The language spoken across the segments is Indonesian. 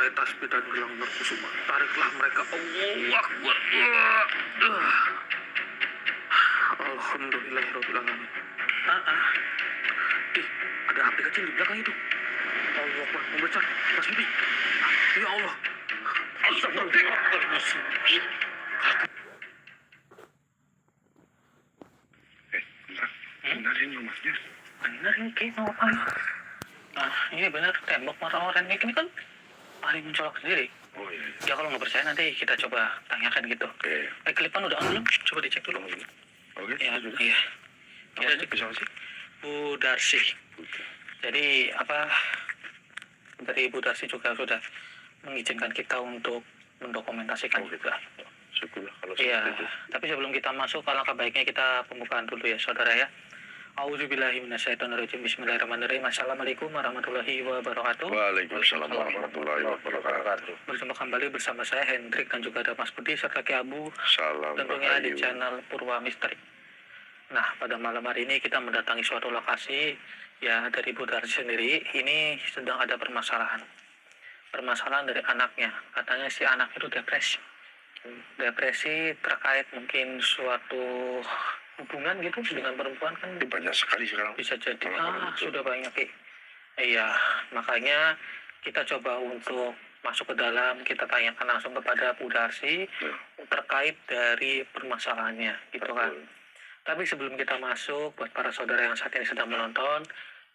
Mulai tasbih dan gelang merkusuma. Tariklah mereka. Allahu Akbar. Alhamdulillahirrahmanirrahim. Ih, ada api kecil di belakang itu. Allahu Akbar. Membesar. Mas Bibi. Ya Allah. Astagfirullahaladzim. Benerin rumahnya. Bener ini kayak ngapain? Nah, ini bener tembok orang-orang ini kan paling mencolok sendiri. Oh iya. Ya kalau nggak percaya nanti kita coba tanyakan gitu. Oke. Klipan udah on belum? Coba dicek dulu. Oke. Ya, iya. Kita cek siapa sih? Bu Darsi. Jadi apa? Dari Bu Darsi juga sudah mengizinkan kita untuk mendokumentasikan juga. Syukurlah kalau seperti itu. Tapi sebelum kita masuk, alangkah baiknya kita pembukaan dulu ya, saudara ya. Auzubillahi minasyaitonirrajim. Bismillahirrahmanirrahim. Assalamualaikum warahmatullahi wabarakatuh. Waalaikumsalam warahmatullahi wabarakatuh. Berjumpa kembali bersama saya Hendrik dan juga ada Mas Budi serta Ki Abu. Salam tentunya di channel Purwa Misteri. Nah, pada malam hari ini kita mendatangi suatu lokasi ya dari Bu Darsi sendiri. Ini sedang ada permasalahan dari anaknya. Katanya si anak itu depresi terkait mungkin suatu hubungan gitu dengan perempuan kan banyak sekali sekarang. Bisa jadi sudah banyak iya, makanya kita coba untuk masuk ke dalam, kita tanyakan langsung kepada Bu Darsi terkait dari permasalahannya gitu kan. Tapi sebelum kita masuk, buat para saudara yang saat ini sedang menonton,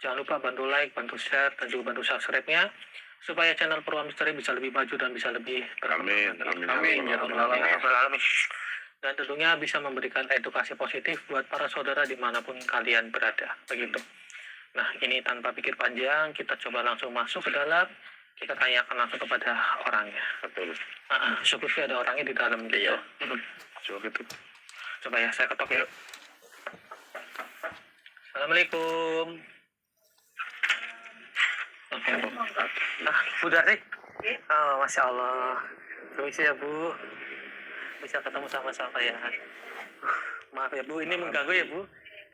jangan lupa bantu like, bantu share, dan juga bantu subscribe-nya supaya channel Purwa Misteri bisa lebih maju dan bisa lebih Amin. ya Allah. Dan tentunya bisa memberikan edukasi positif buat para saudara dimanapun kalian berada, begitu. Nah, ini tanpa pikir panjang, kita coba langsung masuk ke dalam, kita tanyakan langsung kepada orangnya. Betul. Syukur sih ada orangnya di dalam gitu. Iya. Coba gitu. Coba ya, saya ketok ya. Assalamualaikum. Bu Darsi. Oh, Masya Allah. Permisi ya Bu. Bisa ketemu sama saya. Maaf ya Bu, ini mengganggu ya Bu.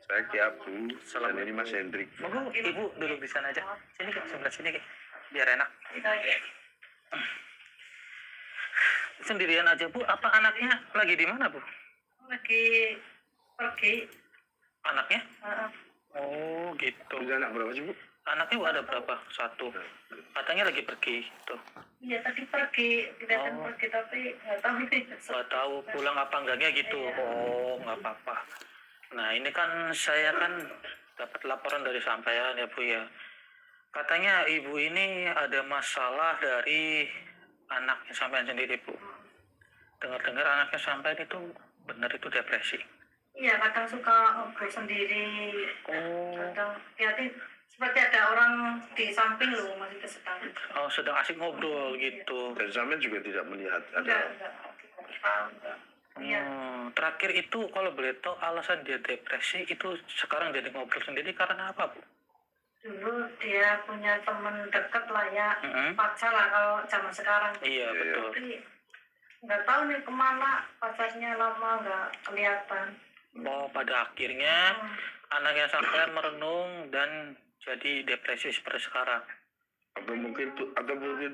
Saya Ki Abu, dan ini Mas Hendrik. Monggo Ibu duduk di sana aja. Sini Kak, sebelah sini Kak. Biar enak. Sendirian aja Bu, apa anaknya lagi di mana Bu? Lagi pergi. Anaknya? Oh gitu. Punya anak berapa sih Bu? Anaknya ada berapa? Satu. Katanya lagi pergi gitu. Iya tadi pergi, kelihatan pergi tapi nggak tahu nih. Nggak tahu pulang apa enggaknya gitu. Oh nggak apa-apa. Nah ini kan saya kan dapat laporan dari sampean ya Bu ya. Katanya ibu ini ada masalah dari anaknya sampean sendiri Bu. Dengar-dengar anaknya sampean itu benar itu depresi. Iya kadang suka ngobrol sendiri. Kadang lihatin seperti ada orang di samping loh masih sedang. Oh sedang asik ngobrol gitu. Dan sampean juga tidak melihat ada. Enggak. Iya. Terakhir itu kalau boleh tahu alasan dia depresi itu sekarang jadi ngobrol sendiri karena apa Bu? Dulu dia punya teman dekat lah ya, pacar lah kalau zaman sekarang. Iya betul. Tapi nggak tahu nih kemana pacarnya lama nggak kelihatan. Oh pada akhirnya anaknya sampai merenung dan jadi depresi seperti sekarang. Atau mungkin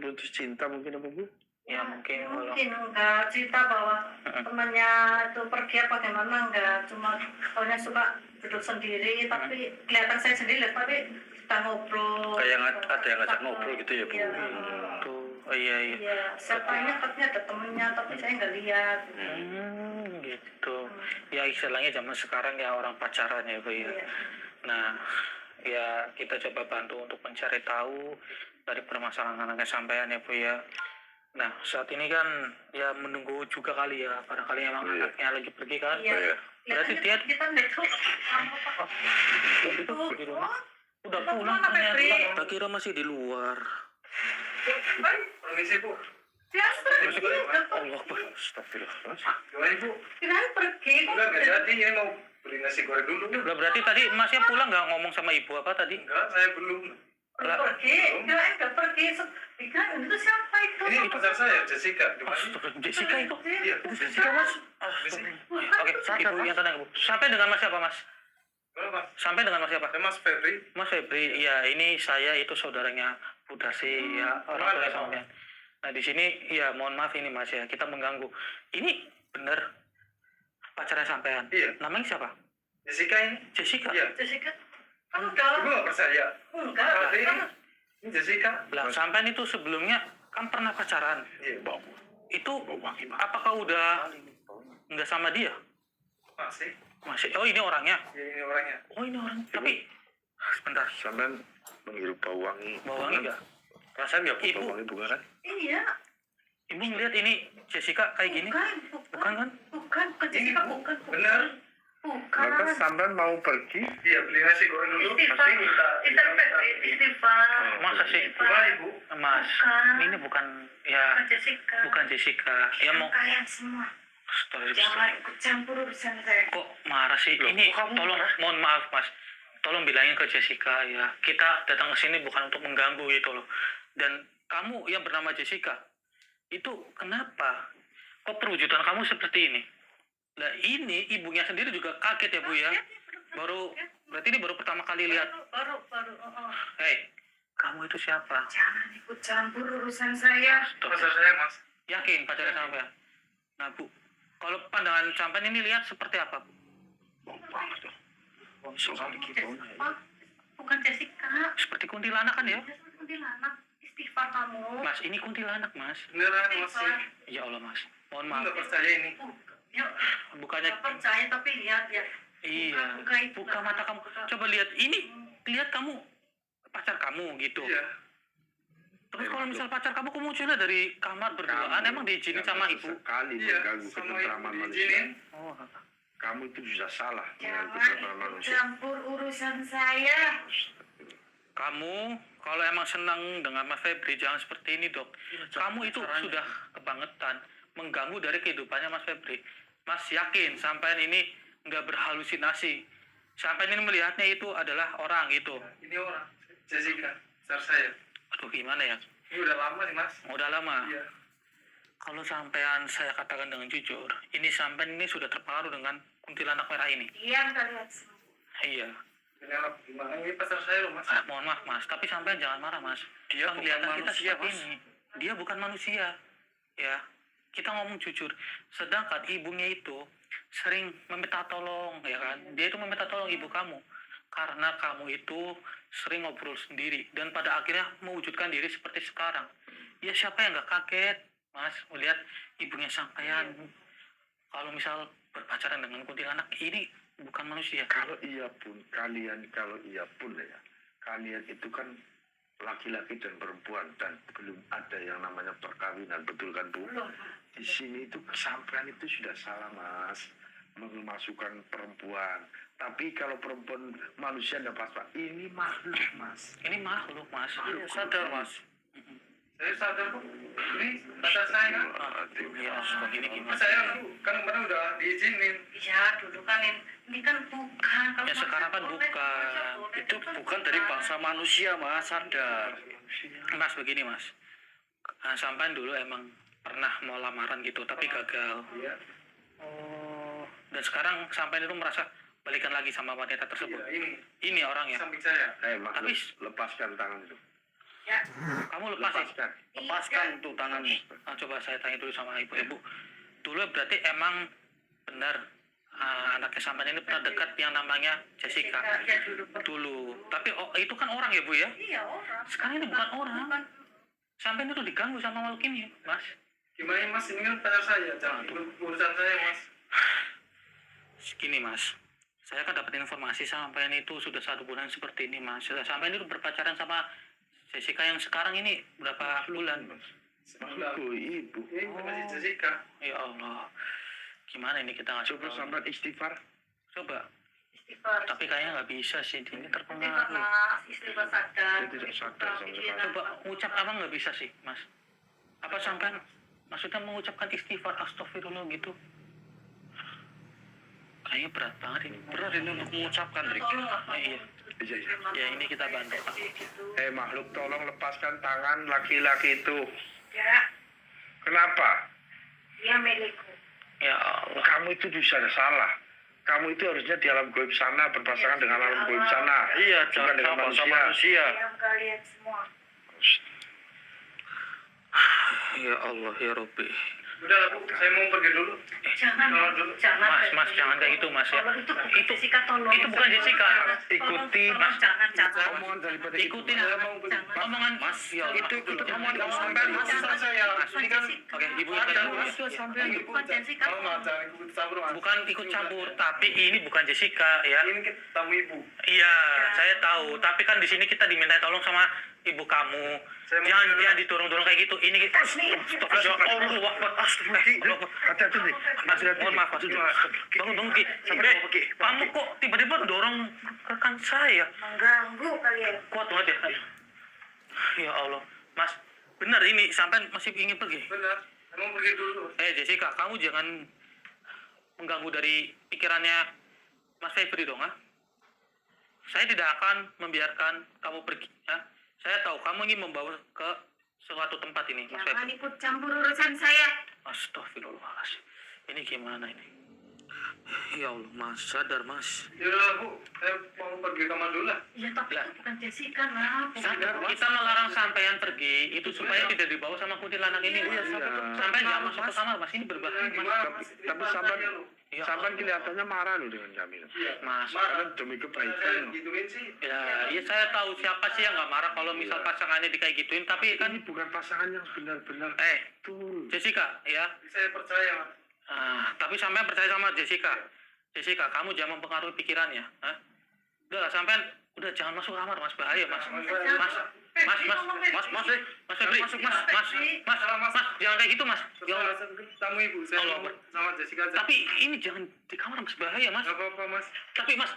putus cinta mungkin apa Bu? Ya mungkin enggak cerita bahwa temannya itu pergi apa gimana, enggak, cuma pokoknya suka duduk sendiri tapi kelihatan saya sendiri tapi kita ngobrol Kayak ada yang ngajak ngobrol gitu ya Bu? Iya. Siapanya katanya ada temennya tapi saya nggak lihat. Gitu. Ya istilahnya zaman sekarang ya orang pacaran ya Bu ya. Nah ya kita coba bantu untuk mencari tahu dari permasalahan anaknya sampean ya Bu ya. Nah saat ini kan ya menunggu juga kali ya, barangkali emang anaknya lagi pergi kan. Berarti dia kita nggak tahu itu di rumah udah pulang ternyata. Tak kira masih di luar. Permisi Bu. Allah Akbar. Astagfirullah. Gimana Bu? kirain pergi Enggak jadi ya mau beli nasi goreng dulu. Udah berarti tadi masnya pulang nggak ngomong sama ibu apa tadi? Enggak, saya belum. pergi, kirain nggak pergi. Kirain itu siapa itu? Ini pacar saya, Jessica. Di mana? Jessica itu? Iya, Jessica Mas? Oke, ibu yang tenang ibu. Sampai dengan Mas siapa Mas? Mas. Sampai dengan Mas siapa? Mas Febri. Mas Febri, ya ini saya itu saudaranya Bu Darsi ya orang tua sampean. Nah di sini ya mohon maaf ini Mas ya, kita mengganggu. Ini bener pacarnya sampean? Iya. Namanya siapa? Jessica ini. Jessica? Iya. Jessica, kamu Ibu tahu? nggak percaya? Enggak, Tapi kamu ini Jessica. Lah sampean itu sebelumnya kan pernah pacaran. Iya. Itu apakah udah nggak sama dia? Masih. Masih. Oh ini orangnya. Ya, ini orangnya. Oh ini orang. Tapi sebentar. Sampai menghirup bau wangi. Bau wangi nggak? Rasanya nggak Ibu. bau wangi bukan kan? iya. Ibu ngeliat ini Jessica kayak gini? Bukan kan? Bukan Jessica, bukan. Benar. Bukan. Lantas sampai mau pergi? Iya, beli nasi goreng dulu. Istighfar. Pasti minta. Istighfar. Masa sih? Bukan ibu. Mas, Bukan. ini bukan ya Jessica. bukan Jessica. Ya mau Kalian semua Astaga, jangan ikut campur urusan saya. kok marah sih? Loh, Ini kok kamu tolong marah? mohon maaf Mas. Tolong bilangin ke Jessica ya. Kita datang ke sini bukan untuk mengganggu gitu loh. Dan kamu yang bernama Jessica itu kenapa? Kok perwujudan kamu seperti ini? Nah ini ibunya sendiri juga kaget ya Bu ya. Berarti ini baru pertama kali lihat. Baru. Hei, kamu itu siapa? Jangan ikut campur urusan saya. Masa saya mas? Yakin pacarnya sampean? Nah Bu, kalau pandangan sampean ini lihat seperti apa Bu? Bukan Jessica. Seperti kuntilanak kan ya? Kuntilanak. Istighfar kamu. Mas, ini kuntilanak Mas. Beneran mas? Istighfar. Ya Allah Mas, mohon Aku maaf. nggak percaya ini. Yuk, Bukannya nggak percaya tapi lihat ya. iya, Buka itu. buka mata kamu. Coba lihat ini, lihat kamu pacar kamu gitu. Iya. Terus kalau misal pacar kamu munculnya dari kamar berduaan, emang diizinin sama ibu? Sekali Iya, mengganggu sama ketentraman ibu manusia. diizinin. Oh, Kamu itu sudah salah mengganggu Jangan ketentraman ikut manusia. campur urusan saya. kamu kalau emang senang dengan Mas Febri jangan seperti ini dok. Kamu itu sudah kebangetan mengganggu dari kehidupannya Mas Febri. Mas yakin sampean ini nggak berhalusinasi. Sampean ini melihatnya itu adalah orang itu. Ini orang, Jessica, pacar saya. Aduh gimana ya? Ini udah lama nih mas. Udah lama. Iya. Kalau sampean saya katakan dengan jujur, ini sampean ini sudah terpengaruh dengan kuntilanak merah ini. Diam kalian semua. Iya. Kenapa? Gimana ini pacar saya loh mas? Mohon maaf mas, tapi sampean jangan marah mas. Dia bukan Penglihatan kita manusia, seperti Mas. ini. Dia bukan manusia. Ya, kita ngomong jujur. Sedangkan ibunya itu sering meminta tolong, ya kan? Dia itu meminta tolong ibu kamu karena kamu itu sering ngobrol sendiri dan pada akhirnya mewujudkan diri seperti sekarang. Ya siapa yang nggak kaget, mas, melihat ibunya sampean kalau misal berpacaran dengan kuntilanak ini bukan manusia. Kalau iya pun ya, kalian itu kan laki-laki dan perempuan dan belum ada yang namanya perkawinan, betul kan Bu? Belum. Di sini itu kesampean itu sudah salah mas, memasukkan perempuan. Tapi kalau perempuan manusia tidak pas, ini makhluk mas. Ini makhluk mas. Iya, sadar mas. Saya sadar kok. Ini pacar saya kan. Ya, begini gimana? Mas saya kan kemarin udah diizinin. Ya dulu kan ini kan bukan. Kalau Ya, sekarang kan boleh, bukan. boleh, Itu bukan dari bangsa manusia mas, sadar. Mas begini mas, sampean dulu emang pernah mau lamaran gitu tapi gagal. Iya. Oh, dan sekarang sampean itu merasa balikan lagi sama wanita tersebut. Iya, ini Ini orangnya. samping saya. Makhluk, Habis. lepaskan tangan itu. Ya. Kamu lepasin. Lepaskan. Lepaskan tuh tanganmu. Coba saya tanya dulu sama ibu. Dulu berarti emang benar anaknya sampean ini pernah dekat yang namanya Jessica. Ya dulu. Dulu. Tapi itu kan orang ya bu ya? Iya orang. Sekarang ini bukan orang. Bukan. Sampean itu diganggu sama makhluk ini, mas. Gimana mas, ini kan pacar saya. Jangan ikut urusan saya mas. Gini mas, saya kan dapat informasi sampean itu sudah 1 bulan seperti ini mas. Sampean itu berpacaran sama Jessica yang sekarang ini berapa bulan? Sebulan. Oh, ibu. Ini masih Jessica. Ya Allah, gimana ini kita nggak Coba coba? sampai istighfar. Coba, Istighfar. tapi kayaknya nggak bisa sih, ini Istighfar terpengaruh. mas. Istighfar sadar. Dia tidak sadar sama sekali. Coba ucap apa nggak bisa sih mas? Apa sampean maksudnya mengucapkan istighfar astagfirullah gitu? Kayaknya berat banget ini. Berat ini untuk mengucapkan, Rik. Iya. Iya, iya. Ya ini kita bantu Pak. Makhluk tolong lepaskan tangan laki-laki itu. Ya. Kenapa? Dia milikku. Ya Allah. Kamu itu sudah salah. Kamu itu harusnya di alam gaib sana berpasangan dengan alam gaib sana. Iya, bukan jangan dengan sama manusia. Diam kalian semua. Ya Allah, ya Robbi. Udah lah, Bu. Saya mau pergi dulu. Jangan, jangan. Mas, jangan kayak gitu, Mas ya. Tolong, itu Jessica, tolong. Itu bukan Jessica. Ikuti, Tolong, Mas. jangan. Omongan daripada Ikutin omongan Mas. Ya Allah. itu omongan Jangan. sampai Mas. saya. Mas, Bukan Jessica. oke, Ibu yang tenang dulu. Ini bukan Jessica. Kalau nggak jangan ikut campur, Mas. Bukan ikut campur, tapi ini bukan Jessica ya. Ini tamu Ibu. Iya, saya tahu. Tapi kan di sini kita diminta tolong sama ibu kamu. Saya mau Jangan bilang- jangan didorong-dorong kayak gitu. Ini kita Hati-hati nih. mohon maaf, Mas. Bangun, Ki. Kamu kok tiba-tiba dorong rekan saya? Mengganggu kalian. Kuat banget ya. Ya Allah, Mas. Benar ini sampai masih ingin pergi. Benar. Saya mau pergi dulu. Jessica, kamu jangan mengganggu dari pikirannya Mas Febri dong, ah. Saya tidak akan membiarkan kamu pergi, ya. Saya tahu kamu ingin membawa ke suatu tempat ini, Mas Jangan Febri. ikut campur urusan saya. Astagfirullahaladzim. Ini gimana ini? Ya Allah, Mas, sadar, Mas. Yaudah, Bu. Saya mau pergi kamar dulu lah. Ya tapi Lah. itu bukan Jessica lah. Sadar, kita melarang sampean pergi itu supaya tidak dibawa sama kuntilanak ini. Sampai jangan masuk ke kamar, Mas. Ini berbahaya, Mas. Tapi sahabat, Ya sahabat Allah. kelihatannya marah loh dengan kami. Mas, Karena demi kebaikan loh. Gituin sih. ya saya tahu siapa sih yang nggak marah kalau misal pasangannya dikayak gituin. Tapi kan, Ini bukan pasangan yang benar-benar betul. Jessica, ya. Saya percaya, Mas. Tapi sampean percaya sama Jessica. Jessica, kamu jangan mempengaruhi pikirannya. Hah? Udah lah, sampean udah jangan masuk kamar, Mas. Bahaya, Mas. Mas Febri, Mas, jangan kayak gitu, Mas. Ya Allah. Tamu Ibu. Saya Allah, mau Pak. sama Jessica aja. Tapi ini jangan di kamar, Mas. Bahaya, Mas. Nggak apa-apa, Mas. Tapi Mas,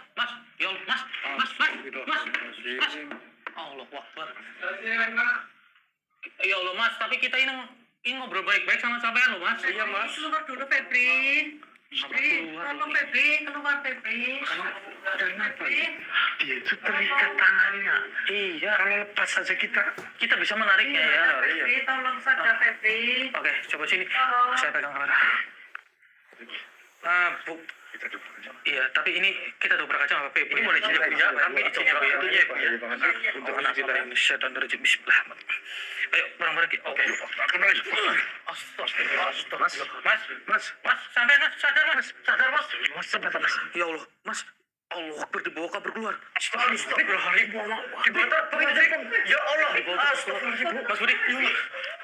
ya Allah, Mas. Allah Akbar. Ya Allah, Mas. Tapi kita ini ngobrol baik-baik sama sampean loh, Mas. Iya, Mas. Keluar dulu, Febri. Tolong Febri, keluar Febri. Febri. Dia itu terikat tangannya. Iya. Kalau lepas saja Kita bisa menariknya ya. Febri, tolong sadar Febri. Oke, coba sini. Saya pegang kamera. Bu. kita coba aja. Iya, tapi ini kita dobrak aja nggak apa-apa. Ini boleh izin ya, Bu, ya. Tapi izinnya Bu, ya. Untuk anak kita ini. Bismillahirrahmanirrahim. Bismillahirrahmanirrahim. Ayo, bareng-bareng. Oke. Mas, sampai Mas, sadar Mas. Ya Allah, Mas. Allah Akbar, dibawa kabur keluar. Astagfirullahaladzim. Ya Allah. Mas Budi,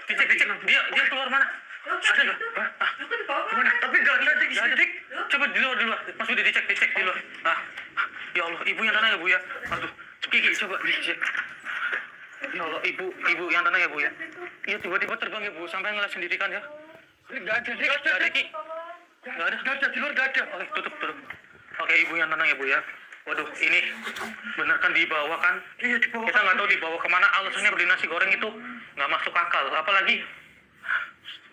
dicek. Dia keluar mana? Ada nggak? Gimana? Tapi nggak ada di sini. Coba di luar. Mas Budi dicek di luar. Ya Allah, ibu yang tenang ya Bu ya. Aduh, Kiki coba dicek. Ya Allah, ibu yang tenang ya Bu ya. Iya tiba-tiba terbang ya Bu, sampai ngeliat sendiri kan ya. Nggak ada Ki. Nggak ada di luar nggak ada. Oke, tutup. Oke, ibu yang tenang ya Bu ya. Waduh, ini bener kan dibawa kan? Iya dibawa. Kita nggak tahu dibawa kemana. Alasannya beli nasi goreng itu nggak masuk akal. Apalagi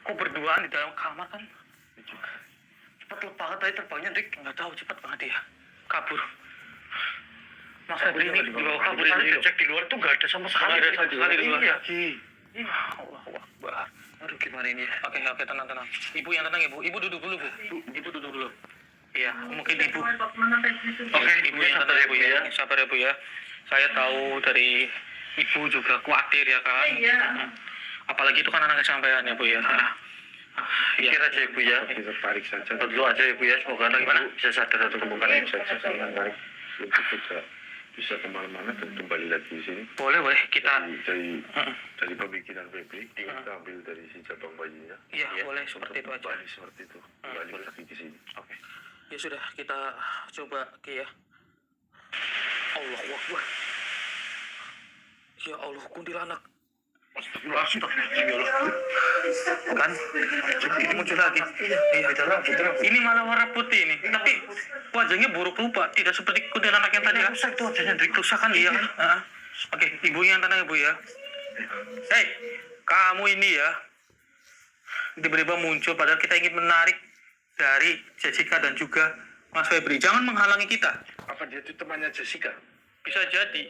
kok berduaan di dalam kamar kan? Cepat banget tadi terbangnya, Dik. Nggak tahu, cepat banget dia. Kabur. Mas Febri ini dibawa kabur ini. Cek di luar tuh nggak ada sama sekali. Nggak ada sama sekali di luar. Iya, Ki. Allahu Akbar. Aduh, gimana ini ya? Oke, tenang. Ibu yang tenang ya, Bu. Ibu duduk dulu, Bu. Ibu duduk dulu. Iya, mungkin Ibu. Oke, Ibu yang tenang ya, Bu ya. Sabar ya, Bu ya. Saya tahu dari Ibu juga khawatir ya kan. Iya. Apalagi itu kan anak kesampaian ya, Bu ya. Pikir aja Ibu ya, Kita tarik saja. berdoa aja Ibu ya, semoga anak Gimana? Ibu bisa sadar atau kemungkinan Tarik saja jangan tarik. Untuk kita bisa kemana-mana dan kembali lagi di sini. Boleh. Kita Dari pemikiran Febri, kita ambil dari si cabang bayinya. iya, boleh seperti itu aja. Kembali seperti itu. Kembali boleh. lagi di sini. Oke. Ya sudah, kita coba Ki ya. Allahu Akbar. Ya Allah, kuntilanak. Kan? Ini muncul lagi. Iya. Ini malah warna putih ini. Tapi wajahnya buruk rupa. Tidak seperti kuntilanak yang tadi kan. Rusak itu wajahnya. Rusak kan iya kan? Oke, ibu yang tenang ya Bu ya. Hei, kamu ini ya. Tiba-tiba muncul padahal kita ingin menarik dari Jessica dan juga Mas Febri. Jangan menghalangi kita. Apa dia itu temannya Jessica? Bisa jadi.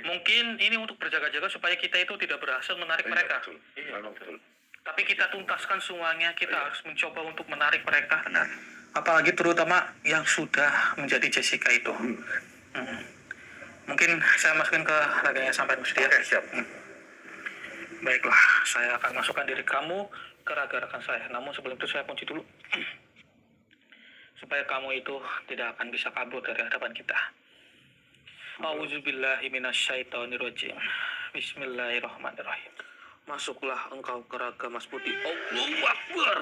Mungkin ini untuk berjaga-jaga supaya kita itu tidak berhasil menarik mereka. Betul. Memang betul. Tapi kita tuntaskan semuanya, kita harus mencoba untuk menarik mereka. Apalagi terutama yang sudah menjadi Jessica itu. Mungkin saya masukin ke raganya sampai Mas dia. siap. Baiklah, saya akan masukkan diri kamu ke raga rekan saya. Namun sebelum itu saya kunci dulu. Supaya kamu itu tidak akan bisa kabur dari hadapan kita. A'udzubillahi minasyaitonirrajim. Bismillahirrahmanirrahim. Masuklah engkau ke raga Mas Budi. Allahu Akbar.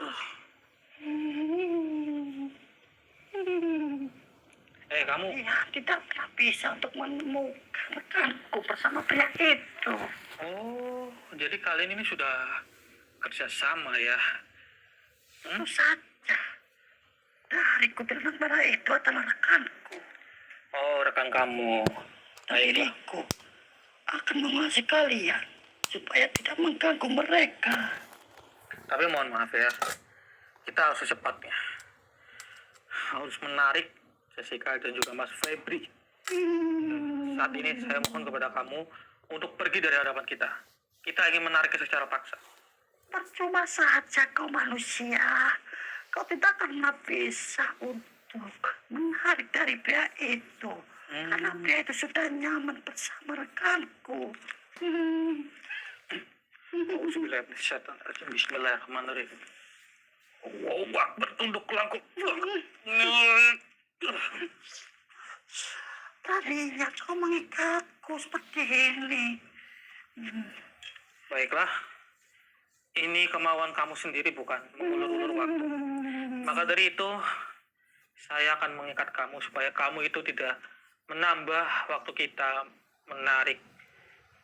Kamu. Ya, tidak bisa untuk menemukan rekanku bersama pria itu. Oh, jadi kalian ini sudah kerjasama ya? Tentu saja. Dari kutil merah itu adalah rekanku. Oh, rekan kamu. Diriku akan menguasai kalian supaya tidak mengganggu mereka. Tapi mohon maaf ya, kita harus secepatnya. Harus menarik Jessica dan juga Mas Febri. Saat ini saya mohon kepada kamu untuk pergi dari hadapan kita. Kita ingin menariknya secara paksa. Percuma saja kau manusia. Kau tidak akan bisa untuk menarik dari pria itu. Karena pria itu sudah nyaman bersama rekanku. Bismillahirrahmanirrahim. Allahu Akbar, tunduklah aku. Tadinya kau mengikatku seperti ini. Baiklah, ini kemauan kamu sendiri bukan mengulur-ulur waktu. Maka dari itu, saya akan mengikat kamu supaya kamu itu tidak menambah waktu kita menarik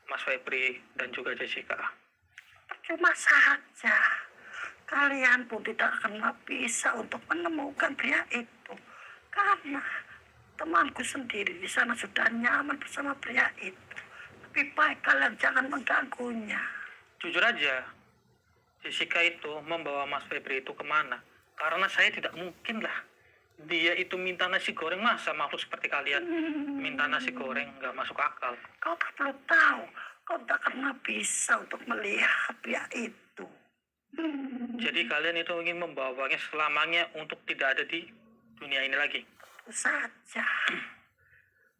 Mas Febri dan juga Jessica. Percuma saja. Kalian pun tidak akan bisa untuk menemukan pria itu. Karena temanku sendiri di sana sudah nyaman bersama pria itu. Lebih baik kalian jangan mengganggunya. Jujur aja, Jessica itu membawa Mas Febri itu kemana? Karena saya tidak mungkin lah. Dia itu minta nasi goreng, masa makhluk seperti kalian minta nasi goreng, nggak masuk akal. Kau tak perlu tahu. Kau tak akan bisa untuk melihat pria itu. Jadi kalian itu ingin membawanya selamanya untuk tidak ada di dunia ini lagi. Tentu saja.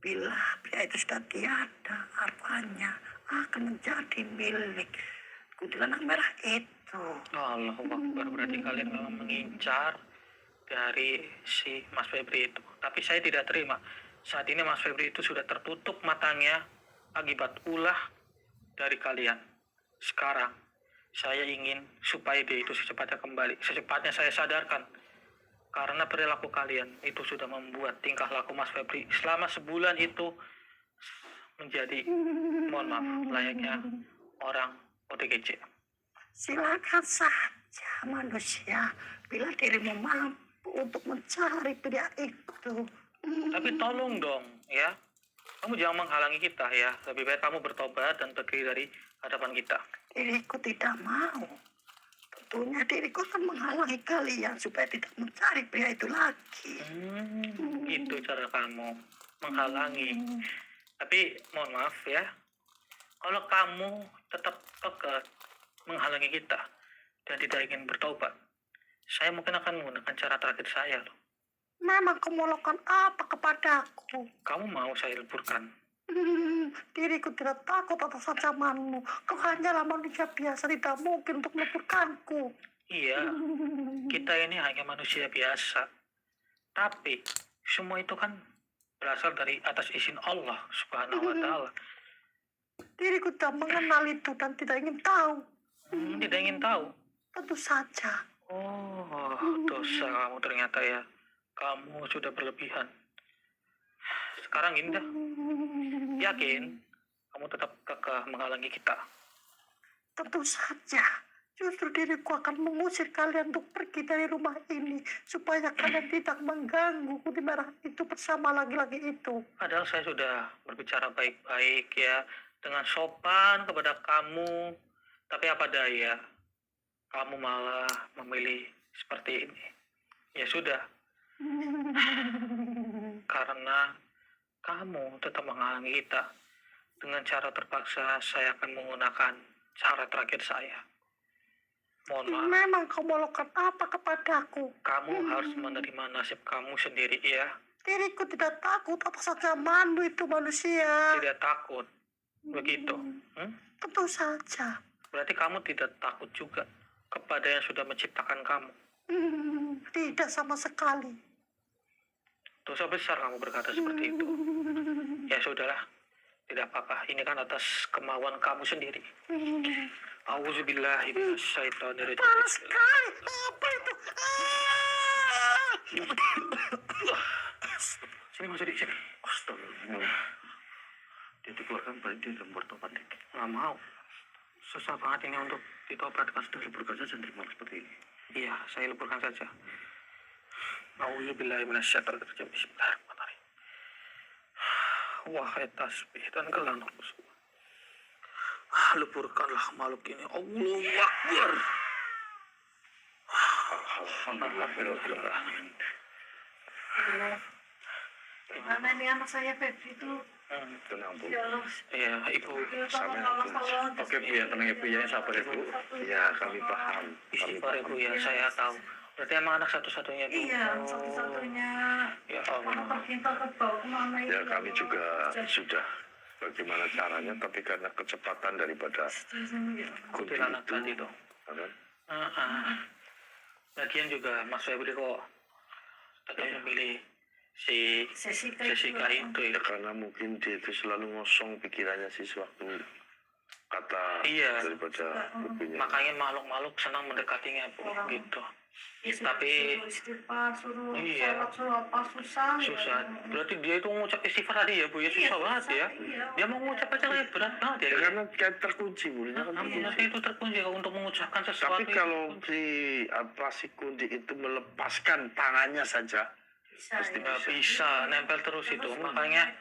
Bila pria itu sudah tiada, arwahnya akan menjadi milik kuntilanak merah itu. Allahu Akbar, berarti kalian memang mengincar dari si Mas Febri itu. Tapi saya tidak terima. Saat ini Mas Febri itu sudah tertutup matanya akibat ulah dari kalian. Sekarang saya ingin supaya dia itu secepatnya kembali. Secepatnya saya sadarkan. Karena perilaku kalian itu sudah membuat tingkah laku Mas Febri selama sebulan itu menjadi, mohon maaf, layaknya orang OTGC. Silakan saja manusia bila dirimu mampu untuk mencari pria itu. Tapi tolong dong ya, kamu jangan menghalangi kita ya. Lebih baik kamu bertobat dan pergi dari hadapan kita. Diriku tidak mau. Tentunya diriku akan menghalangi kalian supaya tidak mencari pria itu lagi. Gitu cara kamu menghalangi. Tapi mohon maaf ya, kalau kamu tetap kekeh menghalangi kita dan tidak ingin bertobat, saya mungkin akan menggunakan cara terakhir saya loh. Memang kau melakukan apa kepadaku? Kamu mau saya leburkan? Diriku tidak takut atas ancamanmu. Kau hanyalah manusia biasa, tidak mungkin untuk meleburkanku. Iya, kita ini hanya manusia biasa. Tapi semua itu kan berasal dari atas izin Allah Subhanahu wa Ta'ala. Diriku tidak mengenal itu dan tidak ingin tahu. Tidak ingin tahu. Tentu saja. Oh, dosa kamu ternyata ya. Kamu sudah berlebihan. Sekarang ini dah. Yakin kamu tetap kekeh menghalangi kita? Tentu saja. Justru diriku akan mengusir kalian untuk pergi dari rumah ini supaya kalian tidak mengganggu putih merah itu bersama laki-laki itu. Padahal saya sudah berbicara baik-baik ya, dengan sopan kepada kamu. Tapi apa daya, kamu malah memilih seperti ini. Ya sudah. Karena kamu tetap menghalangi kita. Dengan cara terpaksa saya akan menggunakan cara terakhir saya. Mohon maaf. Memang kau melakukan apa kepadaku? Kamu harus menerima nasib kamu sendiri ya. Diriku tidak takut atas ancamanmu itu manusia. Tidak takut. Begitu. Tentu saja. Berarti kamu tidak takut juga kepada yang sudah menciptakan kamu. Tidak sama sekali. Dosa besar kamu berkata seperti itu. Ya sudahlah, tidak apa-apa. Ini kan atas kemauan kamu sendiri. Auzubillahi minasyaitonirrajim. Panas sekali. Apa itu? Sini masuk di sini. Astagfirullah. Dia dikeluarkan berarti dia udah bertobat. Nggak mau. Susah banget ini untuk ditopratkan. Sudah leburkan saja nerima seperti ini. Iya, saya leburkan saja. Auzubillahi minasyaitonirrajim. Bismillahirrahmanirrahim. Wahai tasbih dan gelanakku semua. Leburkanlah makhluk ini. Allahu Akbar. Alhamdulillah. Gimana ini anak saya Febri itu? Tenang Bu. Ya Allah. Iya, Ibu. Tolong. Oke Bu ya, tenang Ibu ya, sabar ya Bu. Ya kami paham. Istighfar Ibu ya, saya tahu. Berarti emang anak satu-satunya Bu. Iya, satu-satunya. Ya Anak Allah. kita kebawa kemana itu? Ya kami juga sudah bagaimana caranya, tapi karena kecepatan daripada Kuntilanak tadi tuh. kan? Lagian juga Mas Febri kok tetap memilih si Jessica itu Ya ya. karena mungkin dia itu selalu ngosong pikirannya sih sewaktu kata Iya. daripada bukunya. Makanya makhluk-makhluk senang mendekatinya Bu, gitu. Tapi suruh iya. sholat, suruh apa susah. Susah. Berarti dia itu mengucap istighfar tadi ya Bu ya, susah banget ya. Dia mau mengucap aja kayak berat banget ya. Ya karena kayak terkunci mulutnya kan terkunci. Tapi itu terkunci untuk mengucapkan sesuatu. Tapi kalau si Kundi itu melepaskan tangannya saja, Bisa, nggak bisa nempel terus itu. Makanya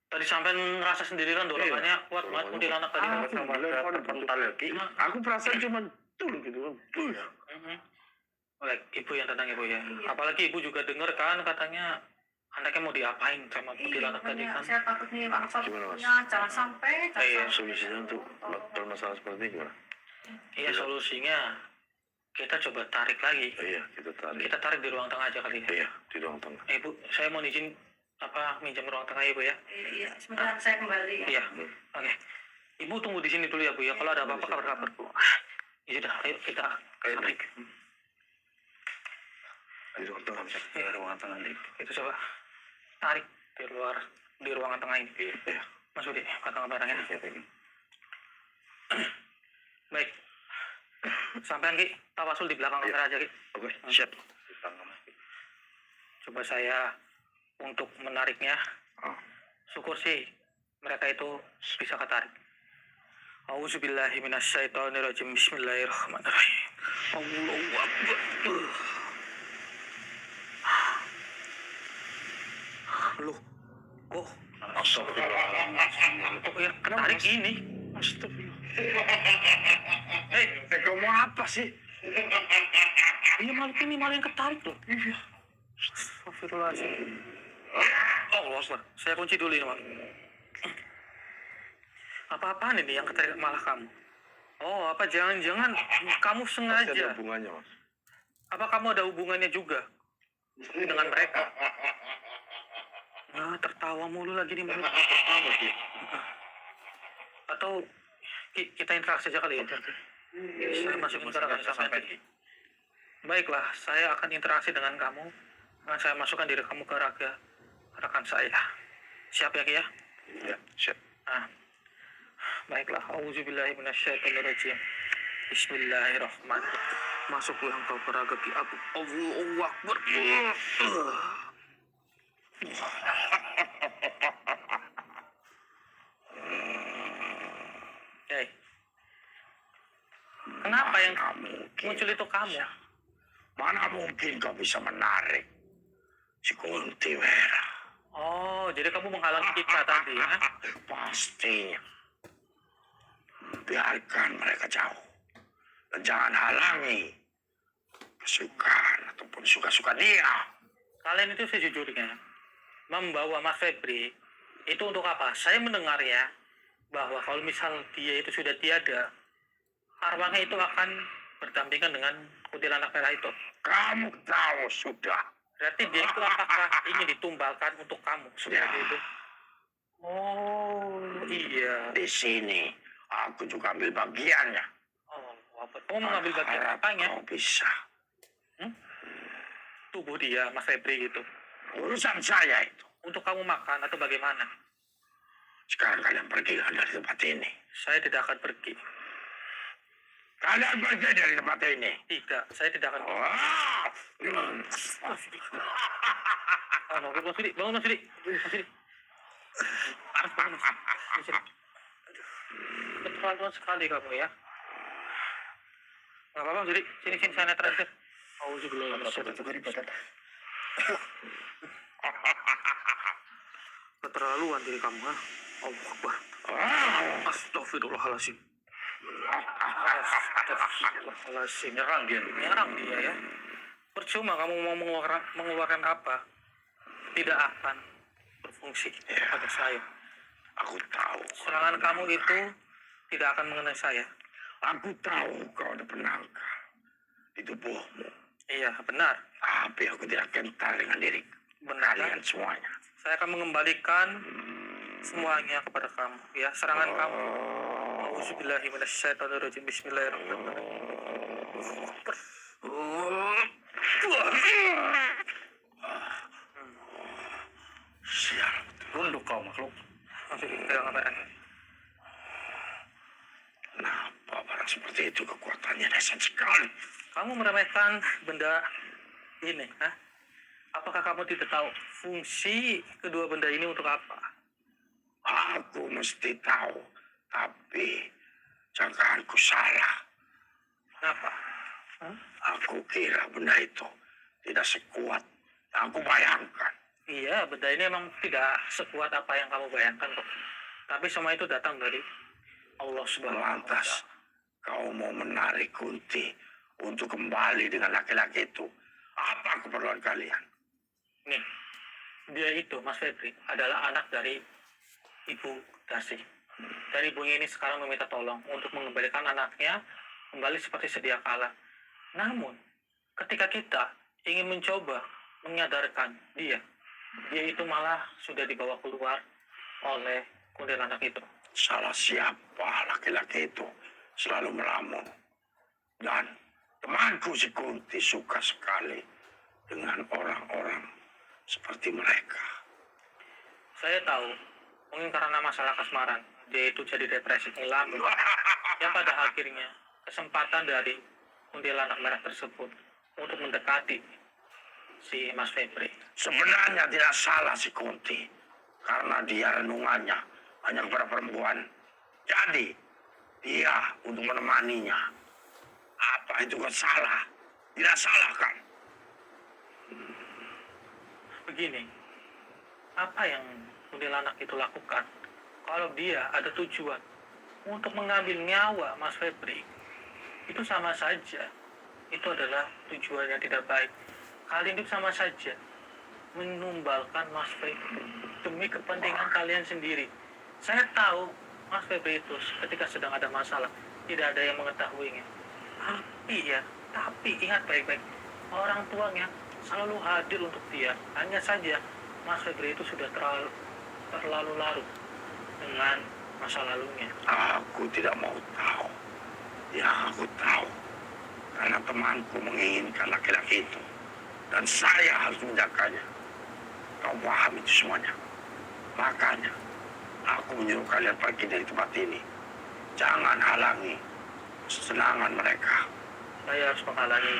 tadi sampai ngerasa sendiri kan dorongannya kuat banget kuntilanak tadi. Aku dilempar bentar lagi. Aku perasaan cuma tuh gitu. Baik, Ibu yang tenang Ibu ya. Apalagi Ibu juga dengar kan katanya anaknya mau diapain sama kuntilanak tadi kan. Saya takut nih anak Gimana, Mas? satunya jangan sampai. Iya. Solusinya untuk permasalahan seperti ini gimana? Iya, solusinya kita coba tarik lagi. Iya, kita tarik. Kita tarik di ruang tengah aja kali ya. Iya, di ruang tengah. Ibu, saya mau izin minjam ruang tengah Ibu ya. Iya, sebentar saya kembali. Iya. Oke. Ibu tunggu di sini dulu ya Bu ya. Kalau ada apa-apa kabar-kabar Bu. Ya sudah, ayo kita tarik. Di ruang tengah. Ya, ruangan tengah ini. Kita coba tarik di ruangan tengah ini. Iya. Mas Budi, patang barangnya. Baik. Sampean Ki, tawasul di belakang kamera aja Ki. Oke, siap. Coba saya untuk menariknya. Syukur sih mereka itu bisa ketarik. Auzubillahi minasyaitonirrajim. Bismillahirrahmanirrahim. Allahu Akbar. Loh, kok Astagfirullah. kok yang ketarik ini? Astagfirullah. Hei, Kamu apa sih? ini malah yang ketarik loh. Iya. Astagfirullahaladzim. Allah Akbar. Saya kunci dulu ini, Mas. Apa-apaan ini yang ketarik malah kamu? Oh, apa jangan-jangan kamu Pasti sengaja? ada hubungannya, Mas. Apa kamu ada hubungannya juga dengan mereka? Nah, tertawa mulu lagi nih mulut. Tertawa dia. Atau kita interaksi aja kali ya? Saya masih sebentar akan sampai. Baiklah, saya akan interaksi dengan kamu. Nah, saya masukkan diri kamu ke raga rekan saya. Siap ya, Ki ya? Ya, siap. Nah, baiklah. Auzubillahi minasyaitonirrajim. Bismillahirrahmanirrahim. Masuklah engkau ke raga Ki Abu. Allahu Akbar. Hei. Kenapa yang muncul itu kamu? Mana mungkin kau bisa menarik si Kunti merah? Oh, jadi kamu menghalangi kita tadi, ya? Pastinya. Biarkan mereka jauh. Dan jangan halangi kesukaan ataupun suka-suka dia. Kalian itu sejujurnya membawa Mas Febri itu untuk apa? Saya mendengar ya bahwa kalau misal dia itu sudah tiada, arwahnya itu akan berdampingan dengan kuntilanak merah itu. Kamu tahu sudah. Berarti dia itu apakah ingin ditumbalkan untuk kamu seperti Ya. itu? Oh iya. Di sini aku juga ambil bagiannya. Kamu mengambil bagian Harap apanya? kau bisa. Tubuh dia, Mas Febri gitu. Urusan saya itu. Untuk kamu makan atau bagaimana? Sekarang kalian pergilah dari tempat ini. Saya tidak akan pergi. Kalian pergi dari tempat ini. Tidak, saya tidak akan. Wah! Bangun Mas Febri, bangun Mas Febri. Mas Febri. Mas, bangun Mas. Di sini. Keterlaluan sekali kamu ya. Nggak apa-apa Mas Febri. Sini saya netralisir. Keterlaluan diri kamu, ha? Allah Akbar. Astagfirullahaladzim. Astagfirullahaladzim. Nyerang dia ya. Percuma kamu mau mengeluarkan apa, tidak akan berfungsi pada saya. Aku tahu. Serangan kamu itu tidak akan mengenai saya. Aku tahu kau ada penangkal di tubuhmu. Iya, benar. Tapi aku tidak kental dengan diri Benar. kalian semuanya. Saya akan mengembalikan semuanya kepada kamu. Ya, serangan kamu. Auzubillahi minasyaitonirrajim. Bismillahirrahmanirrahim. Sial. Tunduk kau makhluk. Masih pegang apaan? Kenapa barang seperti itu kekuatannya dahsyat sekali? Kamu meremehkan benda ini, ha? Apakah kamu tidak tahu fungsi kedua benda ini untuk apa? Aku mesti tahu, tapi jangkaanku salah. Kenapa? Aku kira benda itu tidak sekuat yang aku bayangkan. Iya, benda ini memang tidak sekuat apa yang kamu bayangkan kok. Tapi semua itu datang dari Allah Subhanahu wa Lantas, Ta'ala. kau mau menarik Kunti untuk kembali dengan laki-laki itu. Apa keperluan kalian? Nih, dia itu, Mas Febri, adalah anak dari Ibu Darsi. Dan ibunya ini sekarang meminta tolong untuk mengembalikan anaknya kembali seperti sedia kala. Namun, ketika kita ingin mencoba menyadarkan dia itu malah sudah dibawa keluar oleh kuntilanak itu. Salah siapa laki-laki itu selalu melamun. Dan temanku si Kunti suka sekali dengan orang-orang seperti mereka. Saya tahu, mungkin karena masalah kasmaran, dia itu jadi depresi ngelamun. Ya pada akhirnya, kesempatan dari kuntilanak merah tersebut untuk mendekati si Mas Febri. Sebenarnya tidak salah si Kunti. Karena dia renungannya hanya kepada perempuan. Jadi, dia untuk menemaninya. Apa itu kan salah? Tidak salah kan? Begini, apa yang kuntilanak itu lakukan? Kalau dia ada tujuan untuk mengambil nyawa Mas Febri, itu sama saja. Itu adalah tujuan yang tidak baik. Kalian itu sama saja menumbalkan Mas Febri demi kepentingan kalian sendiri. Saya tahu Mas Febri itu ketika sedang ada masalah tidak ada yang mengetahuinya. Tapi ingat baik-baik, orang tuanya selalu hadir untuk dia. Hanya saja Mas Febri itu sudah terlalu larut dengan masa lalunya. Aku tidak mau tahu. Yang aku tahu, karena temanku menginginkan laki-laki itu. Dan saya harus menjaganya. Kau paham itu semuanya. Makanya, aku menyuruh kalian pergi dari tempat ini. Jangan halangi kesenangan mereka. Saya harus menghalangi.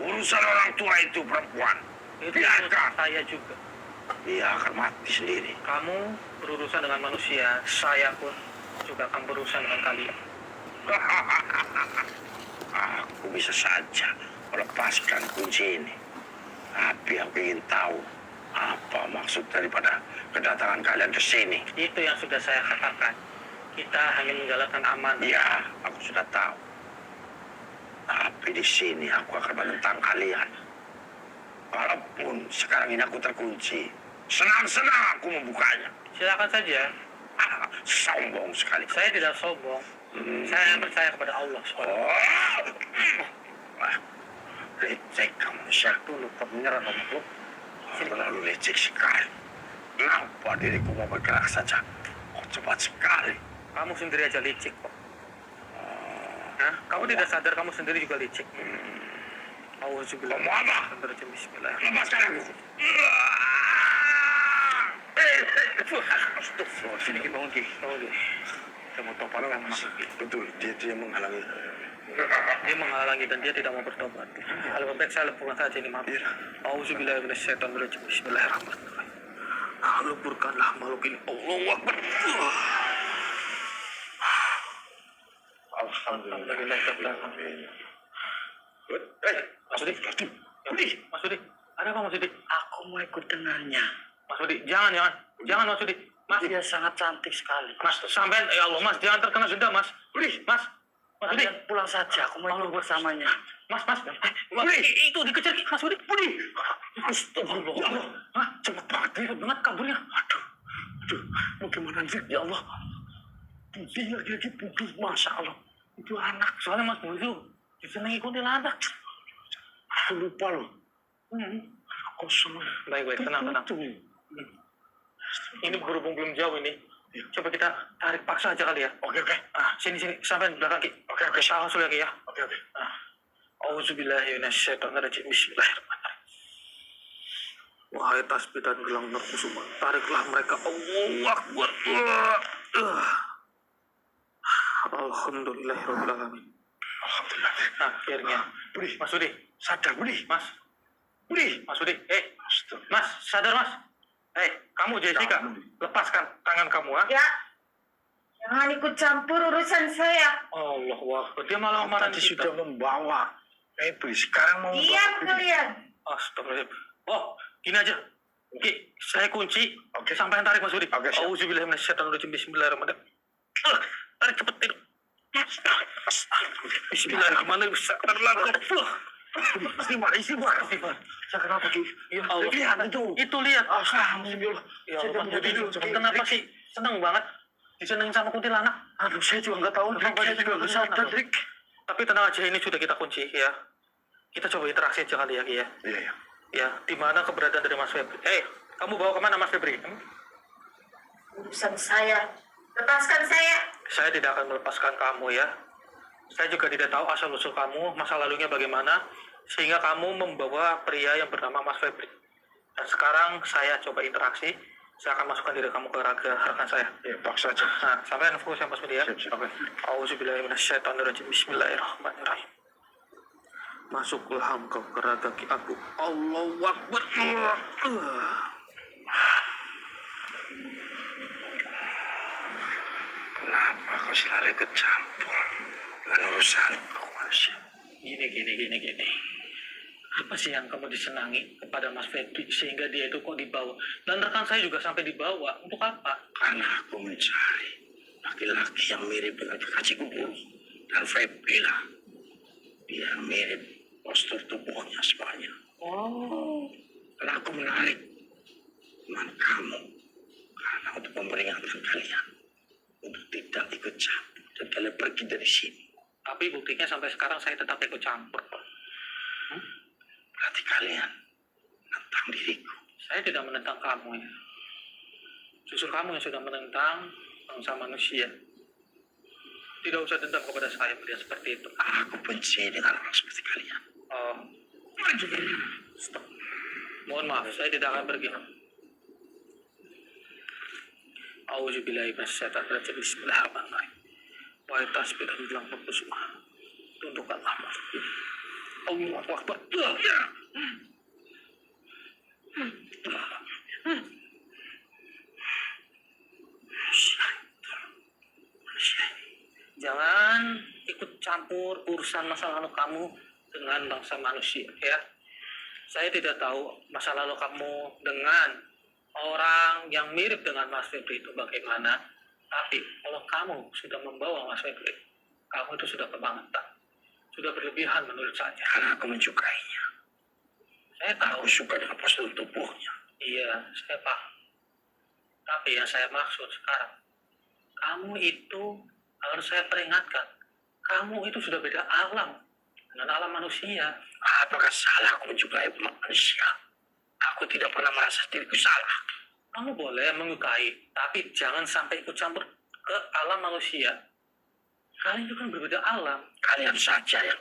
Urusan orang tua itu perempuan. Itu Biarkan. urusan saya juga. Dia akan mati sendiri. Kamu berurusan dengan manusia, saya pun juga akan berurusan dengan kalian. Aku bisa saja melepaskan kunci ini. Tapi aku ingin tahu apa maksud daripada kedatangan kalian ke sini. Itu yang sudah saya katakan. Kita hanya menjalankan amanah. Ya, aku sudah tahu. Tapi di sini aku akan menentang kalian. Walaupun sekarang ini aku terkunci, senang-senang aku membukanya. Silakan saja. Sombong sekali. Saya tidak sombong. Saya percaya kepada Allah SWT. Lecek kamu, Syekh. Dulu kamu menyerang makhluk. Terlalu lecek sekali. Kenapa diriku mau bergerak saja? Kok cepat sekali. Kamu sendiri aja licik kok. Hah? Kamu tidak sadar kamu sendiri juga licik. Auzubillah. Kamu apa? Bismillahirrahmanirrahim. Lepaskan aku. Astagfirullah. Sini Ki, bangun Ki. Bangun Ki. Saya mau tobatkan maksud Ki. Betul, dia menghalangi. Dia menghalangi dan dia tidak mau bertobat. Lebih baik saya leburkan saja ini maaf. Auzubillah minasyaitonirrajim. Bismillahirrahmanirrahim. Leburkanlah makhluk ini. Allahu Akbar. Alhamdulillah. Mas Udi. Mas Udi. Ada apa Mas Udi? Aku mau ikut dengannya. Mas Udi, jangan Mas Udi. Mas, Dia sangat cantik sekali. Mas, sampean, ya Allah, Mas, jangan terkena denda, Mas. Mas, Mas Udi. Kalian pulang saja, aku mau ikut bersamanya. Mas, itu dikejar, Mas Udi. Astagfirullah. Ya Allah, cepat banget kaburnya. Aduh, bagaimana sih, ya Allah. Dia lagi putih, Masya Allah. Itu anak, soalnya Mas Bu itu disenangi kuntilanak. Aku lupa loh. Kosong. Baik, tenang. Ini berhubung belum jauh ini. Coba kita tarik paksa aja kali ya. Oke. Sini. Sampai belakang Ki. Oke. Salah sulit Ki ya. Oke. Auzubillahi minasyaitonirrajim. Bismillahirrahmanirrahim. Wahai tasbih dan gelang narkusuma, tariklah mereka. Allahu Akbar. Alhamdulillahirabbil alamin. Alhamdulillah. Akhirnya. Mas Udi, Sadar, Budi. Mas Udi, Mas, sadar Mas. Kamu Jessica, lepaskan tangan kamu, ha? Ya, jangan ikut campur urusan saya. Allah Akbar, dia malah marah Tadi sudah membawa Febri, sekarang mau Diam kalian. Astagfirullahaladzim. Oh, gini aja. Ki, saya kunci. Oke. Sampai tarik Mas Udi. Oke, siap. Auzubillahi minasyaitonirrajim. Bismillahirrahmanirrahim. Tarik cepet itu. Bismillahirrahmanirrahim. Terlalu. Istighfar. Saya kenapa Ki? Ya Allah. Lihat itu. Itu lihat. Alhamdulillah. Ya Allah, Mas Budi, kenapa sih seneng banget disenengin sama kuntilanak? Aduh, saya juga nggak tahu. Saya juga nggak sadar, Rik. Tapi tenang aja, ini sudah kita kunci ya. Kita coba interaksi aja kali ya, Ki ya. Iya. Ya, di mana keberadaan dari Mas Febri? Kamu bawa kemana Mas Febri? Urusan saya. Lepaskan saya. Saya tidak akan melepaskan kamu ya. Saya juga tidak tahu asal-usul kamu, masa lalunya bagaimana, sehingga kamu membawa pria yang bernama Mas Febri. Dan sekarang saya coba interaksi, saya akan masukkan diri kamu ke raga rekan saya. Iya, paksa aja. Nah, sampai fokus ya Mas Budi ya. Siap. Auzubillahi minasyaitonirrajim. Bismillahirrahmanirrahim. Masuklah engkau ke raga Ki Abu. Allahu Akbar. Kenapa kau selalu ikut campur dengan urusan kau manusia? Gini. Apa sih yang kamu disenangi kepada Mas Febri sehingga dia itu kok dibawa? Dan rekan saya juga sampai dibawa. Untuk apa? Karena aku mencari laki-laki yang mirip dengan kekasihku dulu. Dan Febri lah. Dia mirip postur tubuhnya semuanya. Oh. Dan aku menarik teman kamu. Karena untuk memperingatkan kalian. Untuk tidak ikut campur. Dan kalian pergi dari sini. Tapi buktinya sampai sekarang saya tetap ikut campur. Berarti kalian menentang diriku. Saya tidak menentang kamu ya. Justru kamu yang sudah menentang bangsa manusia. Tidak usah dendam kepada saya melihat seperti itu. Aku benci dengan orang seperti kalian. Oh. Stop. Mohon maaf, saya tidak akan pergi. Auzubillahi minasyaitonirrajim. Bismillahirrahmanirrahim. Wahai tasbih dan gelang berkusuma, tundukkanlah Mas. Allahu Akbar. Jangan ikut campur urusan masa lalu kamu dengan bangsa manusia ya. Saya tidak tahu masa lalu kamu dengan orang yang mirip dengan Mas Febri itu bagaimana. Tapi kalau kamu sudah membawa Mas Febri, kamu itu sudah kebangetan. Sudah berlebihan menurut saya. Karena aku menyukainya. Saya tahu. Aku suka dengan postur tubuhnya. Iya, saya paham. Tapi yang saya maksud sekarang, kamu itu harus saya peringatkan. Kamu itu sudah beda alam dengan alam manusia. Apakah salah aku menyukai manusia? Aku tidak pernah merasa diriku salah. Kamu boleh menyukai, tapi jangan sampai ikut campur ke alam manusia. Kalian itu kan berbeda alam. Kalian saja yang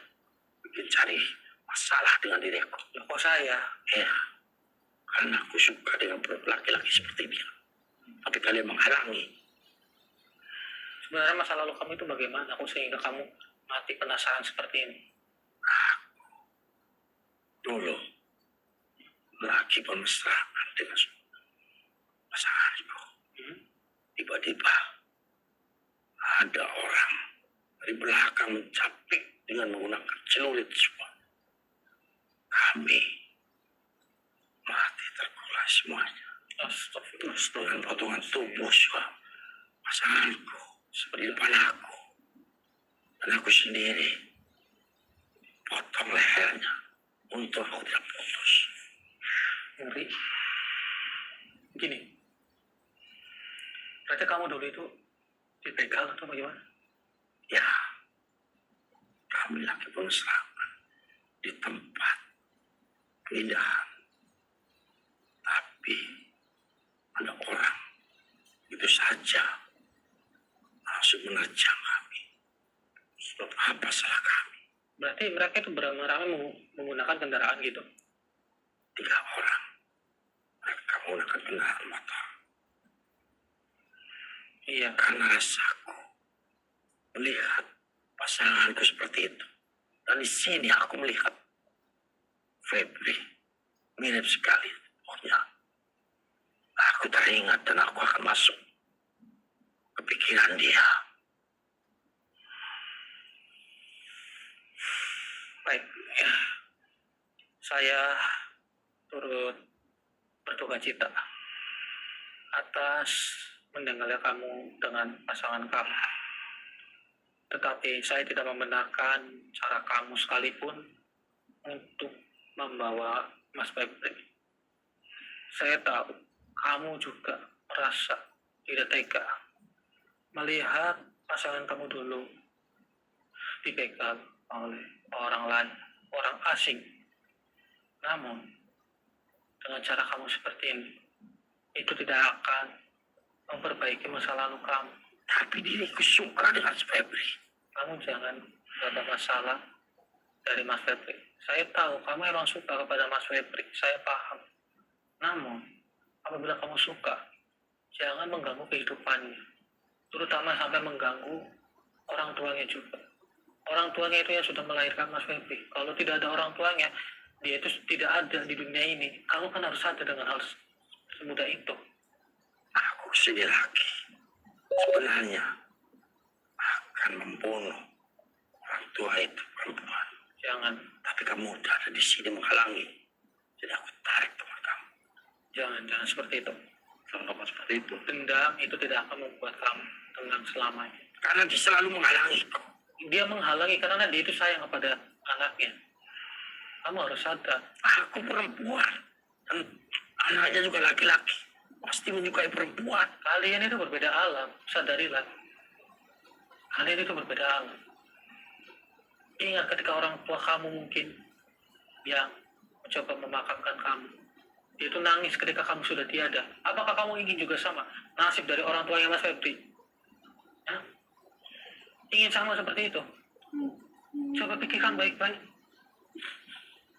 bikin cari masalah dengan diriku. Loh, kok saya? Ya, karena aku suka dengan laki-laki seperti dia. Tapi kalian menghalangi. Sebenarnya masa lalu kamu itu bagaimana? Aku sehingga kamu mati penasaran seperti ini. Dulu, lagi bermesraan dengan pasanganku. Tiba-tiba, ada orang dari belakang mencapik dengan menggunakan celurit semua. Kami mati terkulai semuanya. Astagfirullah. Dengan potongan tubuh juga pasanganku seperti depan aku. Dan aku sendiri potong lehernya untuk aku tidak putus. Ngeri. Gini. Berarti kamu dulu itu dibegal atau bagaimana? Ya, kami lagi bermesraan di tempat keindahan. Tapi ada orang itu saja langsung menerjang kami. Sebab apa salah kami? Berarti mereka itu beramai-ramai menggunakan kendaraan gitu. 3 orang. Mereka menggunakan kendaraan motor. Iya. Karena rasaku melihat pasanganku seperti itu. Dan di sini aku melihat Febri mirip sekali. Pokoknya aku teringat dan aku akan masuk ke pikiran dia. Baik. Saya turut berduka cita atas meninggalnya kamu dengan pasangan kamu. Tetapi saya tidak membenarkan cara kamu sekalipun untuk membawa Mas Febri. Saya tahu kamu juga merasa tidak tega melihat pasangan kamu dulu dipegang oleh orang lain, orang asing. Namun, dengan cara kamu seperti ini, itu tidak akan memperbaiki masa lalu kamu. Tapi diriku suka dengan Febri. Kamu jangan ada masalah dari Mas Febri. Saya tahu kamu emang suka kepada Mas Febri, saya paham. Namun, apabila kamu suka, jangan mengganggu kehidupannya. Terutama sampai mengganggu orang tuanya juga. Orang tuanya itu yang sudah melahirkan Mas Febri. Kalau tidak ada orang tuanya, dia itu tidak ada di dunia ini. Kamu kan harus sadar dengan hal semudah itu. Aku sedih lagi. Sebenarnya akan membunuh orang tua itu perempuan. Jangan, Tapi kamu udah ada di sini menghalangi. Jadi aku tarik teman kamu. jangan seperti itu. Kalau kamu seperti itu. Dendam itu tidak akan membuat kamu tenang selamanya. Karena dia selalu menghalangiku. Dia menghalangi karena dia itu sayang kepada anaknya. Kamu harus sadar. Aku perempuan. Dan anaknya juga laki-laki. Pasti menyukai perempuan. Kalian itu berbeda alam, sadarilah. Kalian itu berbeda alam. Ingat ketika orang tua kamu mungkin yang mencoba memakamkan kamu, dia itu nangis ketika kamu sudah tiada. Apakah kamu ingin juga sama nasib dari orang tuanya Mas Febri? Hah? Ingin sama seperti itu? Coba pikirkan baik-baik.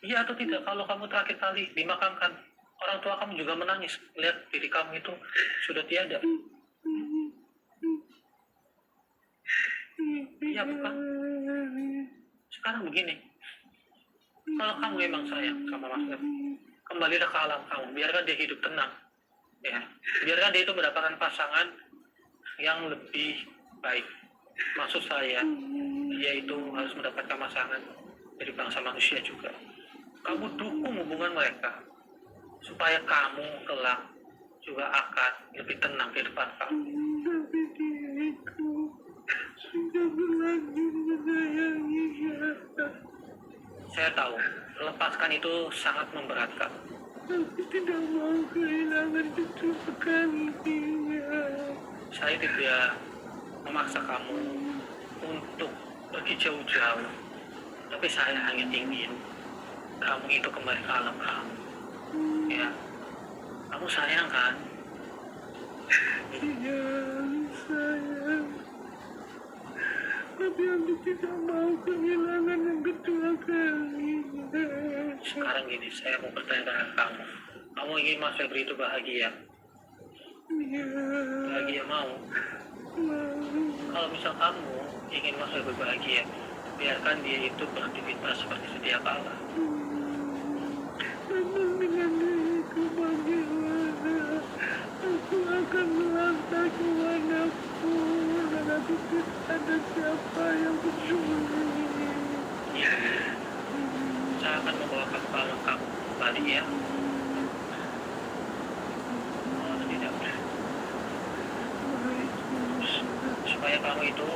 Iya atau tidak, kalau kamu terakhir kali dimakamkan, orang tua kamu juga menangis melihat diri kamu itu sudah tiada. Iya bukan? Sekarang begini, kalau kamu memang sayang sama Mas Febri, kembalilah ke alam kamu, biarkan dia hidup tenang. Ya, biarkan dia itu mendapatkan pasangan yang lebih baik. Maksud saya, dia itu harus mendapatkan pasangan dari bangsa manusia juga. Kamu dukung hubungan mereka supaya kamu kelak juga akan lebih tenang di depan kamu. Tapi diriku sudah berlanjut menyayangi dia. Saya tahu, lepaskan itu sangat memberatkan. Aku tidak mau kehilangan kecukupan dia. Saya tidak memaksa kamu untuk pergi jauh-jauh. Tapi saya hanya ingin kamu itu kembali ke alam kamu. Ya, kamu sayang kan? Iya, sayang. Tapi aku tidak mau kehilangan yang kedua kalinya. Sekarang gini, saya mau bertanya dengan kamu. Kamu ingin Mas Febri itu bahagia? Ya, Bahagia mau? Kalau misal kamu ingin Mas Febri bahagia, biarkan dia itu beraktivitas seperti sedia kala. namun dengan diriku bagaimana? Aku akan melangkah kemanapun dan aku tidak ada siapa yang peduli. Ya, saya akan membawa kamu ke alam kamu kembali ya. Oh, tidak. Baik, Supaya kamu itu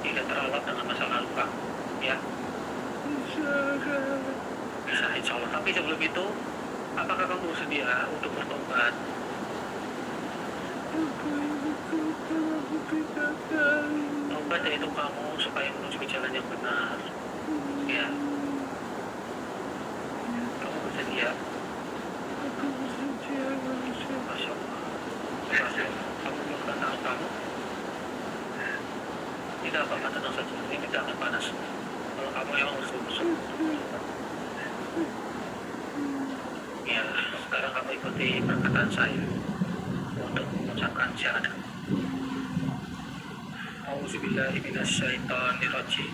tidak teralap dengan masa lalu kamu. Ya, Sarah. bisa insya Allah. Tapi sebelum itu, apakah kamu bersedia untuk bertobat? Aku ingin kalau aku tidak tahu. Tobat yaitu kamu supaya menuju ke jalan yang benar. Ya, kamu bersedia? Aku bersedia manusia. Masya Allah. Coba kamu bukan tangan kamu. Tidak apa-apa, tenang saja. Ini tidak akan panas. Kalau kamu emang bersungguh-sungguh. Ya, sekarang kamu ikuti perkataan saya untuk mengucapkan syahadat. Auzubillahi minasyaitonirrajim.